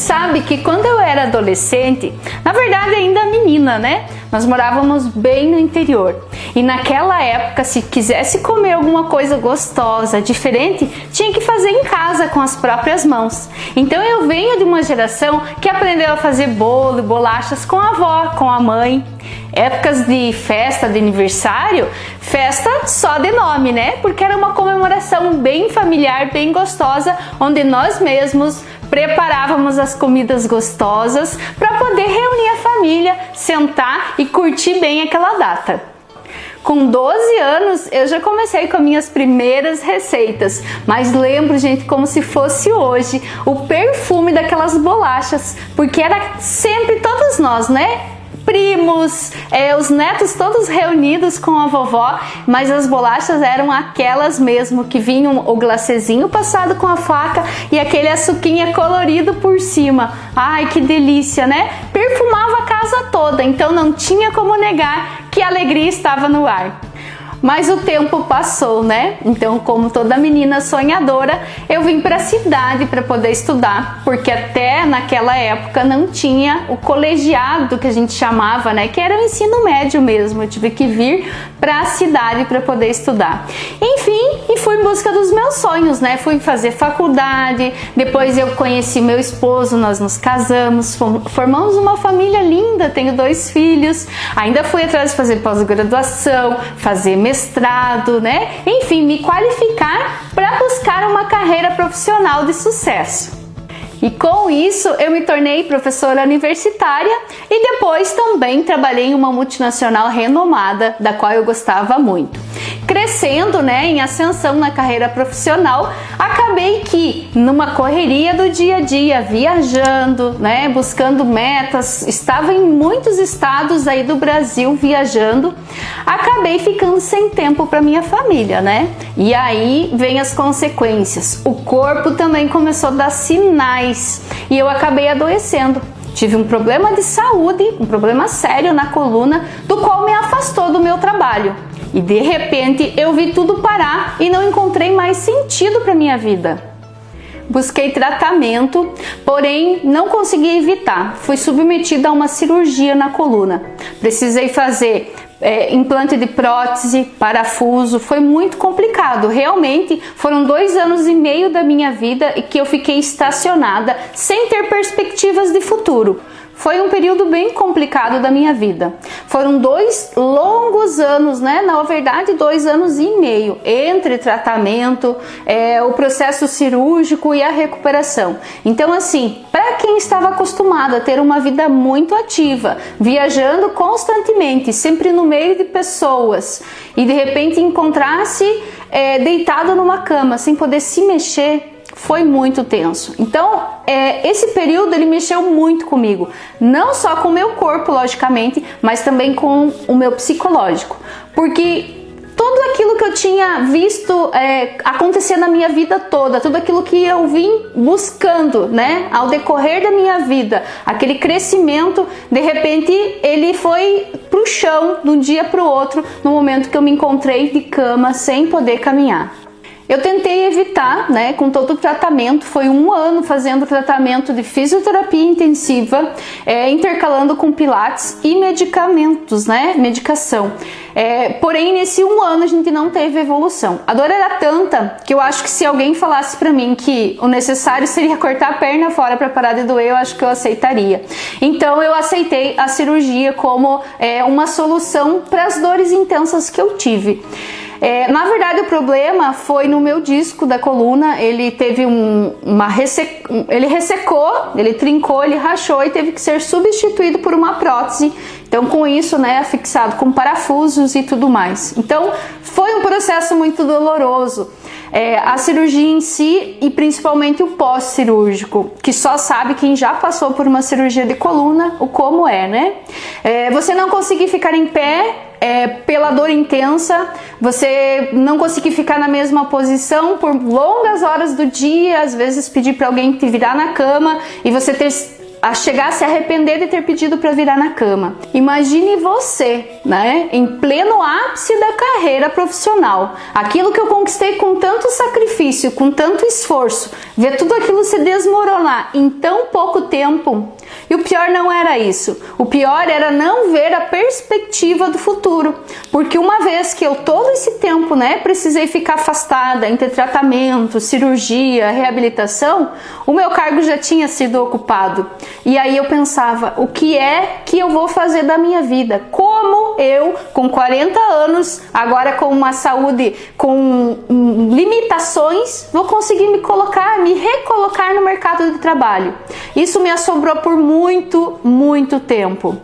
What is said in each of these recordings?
sabe que quando eu era adolescente, na verdade ainda menina, né? Nós morávamos bem no interior. E naquela época, se quisesse comer alguma coisa gostosa, diferente, tinha que fazer em casa com as próprias mãos. Então eu venho de uma geração que aprendeu a fazer bolo e bolachas com a avó, com a mãe. Épocas de festa, de aniversário, festa só de nome, né? Porque era uma comemoração bem familiar, bem gostosa, onde nós mesmos preparávamos as comidas gostosas para poder reunir a família, sentar e curtir bem aquela data. Com 12 anos eu já comecei com minhas primeiras receitas, mas lembro, gente, como se fosse hoje, o perfume daquelas bolachas, porque era sempre todos nós, né? Primos, os netos todos reunidos com a vovó, mas as bolachas eram aquelas mesmo, que vinham o glacezinho passado com a faca e aquele açuquinha colorido por cima. Ai, que delícia, né? Perfumava a casa toda, então não tinha como negar que a alegria estava no ar. Mas o tempo passou, né? Então, como toda menina sonhadora, eu vim para a cidade para poder estudar, porque até naquela época não tinha o colegiado que a gente chamava, né? Que era o ensino médio mesmo. Eu tive que vir para a cidade para poder estudar. Enfim, e fui em busca dos meus sonhos, né? Fui fazer faculdade, depois eu conheci meu esposo, nós nos casamos, formamos uma família linda, tenho 2 filhos. Ainda fui atrás de fazer pós-graduação, fazer mestrado, né? Enfim, me qualificar para buscar uma carreira profissional de sucesso. E com isso eu me tornei professora universitária e depois também trabalhei em uma multinacional renomada, da qual eu gostava muito. Crescendo, né, em ascensão na carreira profissional, acabei que numa correria do dia a dia, viajando, né, buscando metas, estava em muitos estados aí do Brasil viajando, acabei ficando sem tempo para minha família, né? E aí vem as consequências. O corpo também começou a dar sinais e eu acabei adoecendo. Tive um problema de saúde, um problema sério na coluna, do qual me afastou do meu trabalho. E de repente eu vi tudo parar e não encontrei mais sentido para minha vida. Busquei tratamento, porém não consegui evitar. Fui submetida a uma cirurgia na coluna. Precisei fazer implante de prótese, parafuso, foi muito complicado. Realmente foram 2 anos e meio da minha vida e que eu fiquei estacionada sem ter perspectivas de futuro. Foi um período bem complicado da minha vida. Foram 2 longos anos, né? Na verdade, 2 anos e meio entre tratamento, o processo cirúrgico e a recuperação. Então, assim, para quem estava acostumado a ter uma vida muito ativa, viajando constantemente, sempre no meio de pessoas, e de repente encontrar-se deitado numa cama, sem poder se mexer, foi muito tenso. Então, esse período ele mexeu muito comigo, não só com o meu corpo, logicamente, mas também com o meu psicológico, porque tudo aquilo que eu tinha visto acontecer na minha vida toda, tudo aquilo que eu vim buscando, né, ao decorrer da minha vida, aquele crescimento, de repente ele foi pro chão de um dia pro outro, no momento que eu me encontrei de cama sem poder caminhar. Eu tentei evitar, né, com todo o tratamento, foi 1 ano fazendo tratamento de fisioterapia intensiva, intercalando com pilates e medicamentos, né, medicação. Porém, nesse 1 ano a gente não teve evolução. A dor era tanta que eu acho que se alguém falasse pra mim que o necessário seria cortar a perna fora para parar de doer, eu acho que eu aceitaria. Então eu aceitei a cirurgia como uma solução para as dores intensas que eu tive. Na verdade, o problema foi no meu disco da coluna. Ele teve ele ressecou, ele trincou, ele rachou e teve que ser substituído por uma prótese. Então, com isso, né, fixado com parafusos e tudo mais. Então, foi um processo muito doloroso. A cirurgia em si e principalmente o pós-cirúrgico, que só sabe quem já passou por uma cirurgia de coluna o como né? Você não conseguir ficar em pé pela dor intensa, você não conseguir ficar na mesma posição por longas horas do dia, às vezes pedir para alguém te virar na cama e você chegar a se arrepender de ter pedido para virar na cama. Imagine você, né, em pleno ápice da carreira profissional, aquilo que eu conquistei com tanto sacrifício, com tanto esforço, ver tudo aquilo se desmoronar em tão pouco tempo. tempo. E o pior não era isso. O pior era não ver a perspectiva do futuro. Porque uma vez que eu todo esse tempo, precisei ficar afastada entre tratamento, cirurgia, reabilitação, o meu cargo já tinha sido ocupado. E aí eu pensava, o que é que eu vou fazer da minha vida? Como eu, com 40 anos, agora com uma saúde com limitações, vou conseguir me recolocar no mercado de trabalho? Isso me assombrou por muito tempo.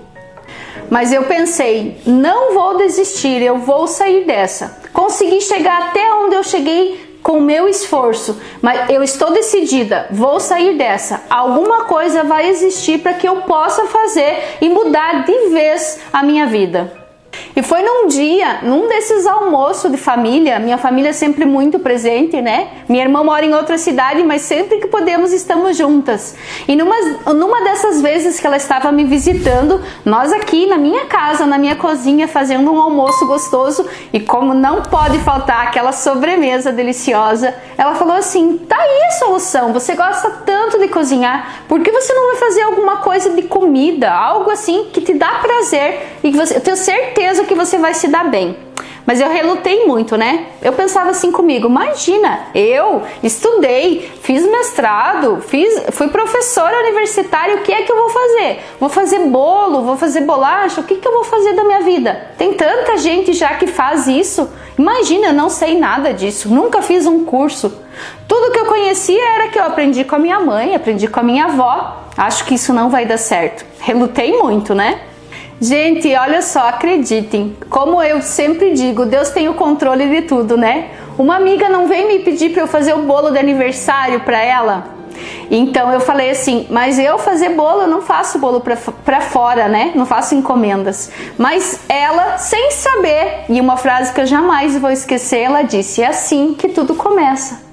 Mas eu pensei, não vou desistir, eu vou sair dessa. Consegui chegar até onde eu cheguei com o meu esforço, mas eu estou decidida, vou sair dessa. Alguma coisa vai existir para que eu possa fazer e mudar de vez a minha vida. E foi num desses almoços de família, minha família é sempre muito presente, Minha irmã mora em outra cidade, mas sempre que podemos estamos juntas. E numa dessas vezes que ela estava me visitando, nós aqui na minha casa, na minha cozinha, fazendo um almoço gostoso, e como não pode faltar aquela sobremesa deliciosa, ela falou assim, tá aí a solução, você gosta tanto de cozinhar, por que você não vai fazer alguma coisa de comida, algo assim que te dá prazer, e eu tenho certeza que você vai se dar bem. Mas eu relutei muito, Eu pensava assim comigo, imagina, eu estudei, fiz mestrado, fui professora universitária, o que é que eu vou fazer? Vou fazer bolo, vou fazer bolacha, o que eu vou fazer da minha vida? Tem tanta gente já que faz isso. Imagina, eu não sei nada disso, nunca fiz um curso. Tudo que eu conhecia era que eu aprendi com a minha mãe, aprendi com a minha avó. Acho que isso não vai dar certo. Relutei muito, Gente, olha só, acreditem, como eu sempre digo, Deus tem o controle de tudo, Uma amiga não veio me pedir para eu fazer o bolo de aniversário para ela. Então eu falei assim, mas eu fazer bolo, eu não faço bolo para fora, Não faço encomendas. Mas ela, sem saber, e uma frase que eu jamais vou esquecer, ela disse, é assim que tudo começa.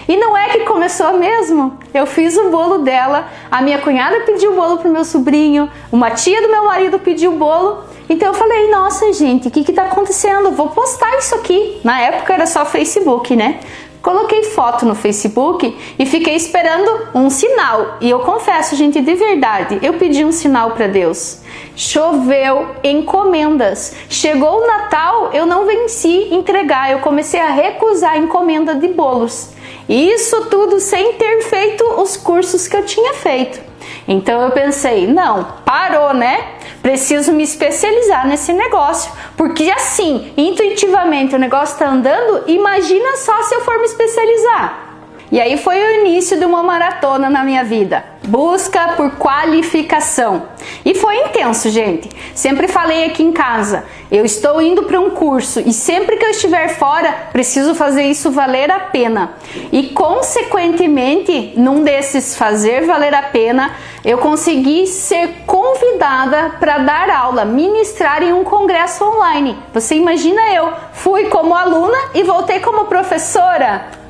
E não é que começou mesmo? Eu fiz o bolo dela, a minha cunhada pediu o bolo pro meu sobrinho, uma tia do meu marido pediu o bolo. Então eu falei, nossa gente, o que tá acontecendo? Vou postar isso aqui. Na época era só Facebook, Coloquei foto no Facebook e fiquei esperando um sinal. E eu confesso, gente, de verdade, eu pedi um sinal para Deus. Choveu encomendas. Chegou o Natal, eu não venci entregar. Eu comecei a recusar a encomenda de bolos. Isso tudo sem ter feito os cursos que eu tinha feito. Então eu pensei, não, parou, Preciso me especializar nesse negócio, porque assim, intuitivamente o negócio tá andando, imagina só se eu for me especializar. E aí foi o início de uma maratona na minha vida. Busca por qualificação. E foi intenso, gente. Sempre falei aqui em casa, eu estou indo para um curso e sempre que eu estiver fora, preciso fazer isso valer a pena. E consequentemente, num desses fazer valer a pena, eu consegui ser convidada para dar aula, ministrar em um congresso online. Você imagina, eu fui como aluna e voltei como professora.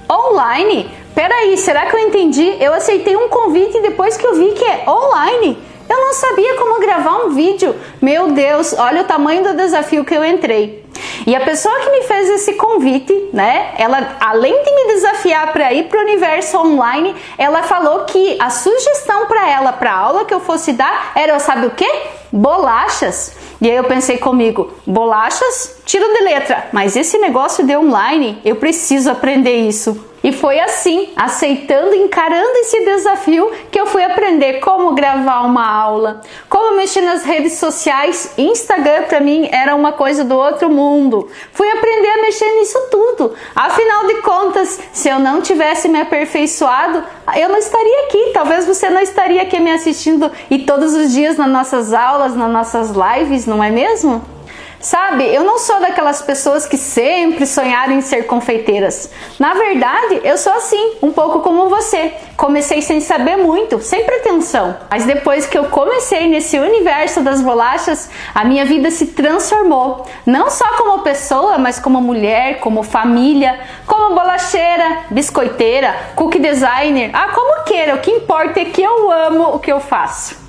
Online? Peraí, será que eu entendi? Eu aceitei um convite depois que eu vi que é online. Eu não sabia como gravar um vídeo. Meu Deus, olha o tamanho do desafio que eu entrei. E a pessoa que me fez esse convite, ela, além de me desafiar para ir para o universo online, ela falou que a sugestão para ela, para a aula que eu fosse dar, era, sabe o quê? Bolachas. E aí eu pensei comigo, bolachas? Tiro de letra, mas esse negócio de online, eu preciso aprender isso. E foi assim, aceitando, encarando esse desafio, que eu fui aprender como gravar uma aula, como mexer nas redes sociais. Instagram para mim era uma coisa do outro mundo. Fui aprender a mexer nisso tudo. Afinal de contas, se eu não tivesse me aperfeiçoado, eu não estaria aqui. Talvez você não estaria aqui me assistindo e todos os dias nas nossas aulas, nas nossas lives, não é mesmo? Sabe, eu não sou daquelas pessoas que sempre sonharam em ser confeiteiras. Na verdade, eu sou assim, um pouco como você. Comecei sem saber muito, sem pretensão. Mas depois que eu comecei nesse universo das bolachas, a minha vida se transformou. Não só como pessoa, mas como mulher, como família, como bolacheira, biscoiteira, cookie designer. Como queira, o que importa é que eu amo o que eu faço.